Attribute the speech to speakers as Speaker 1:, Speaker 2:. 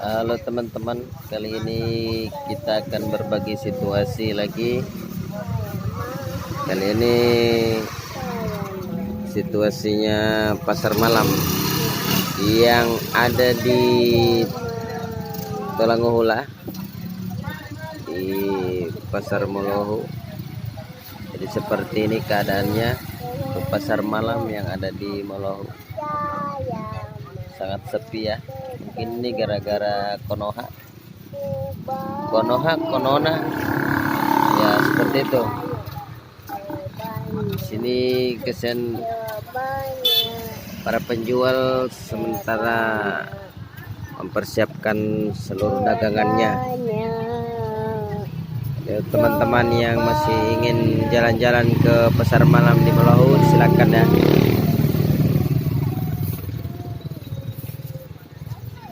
Speaker 1: Halo teman-teman, kali ini kita akan berbagi situasi lagi. Kali ini situasinya pasar malam yang ada di Tolangohula, di pasar Molohu. Jadi seperti ini keadaannya untuk pasar malam yang ada di Molohu. Sangat sepi ya. Mungkin ini gara-gara Konoha, Konona ya, seperti itu. Sini kesian para penjual sementara mempersiapkan seluruh dagangannya. Ya, teman-teman yang masih ingin jalan-jalan ke pasar malam di Molohu, silakan ya.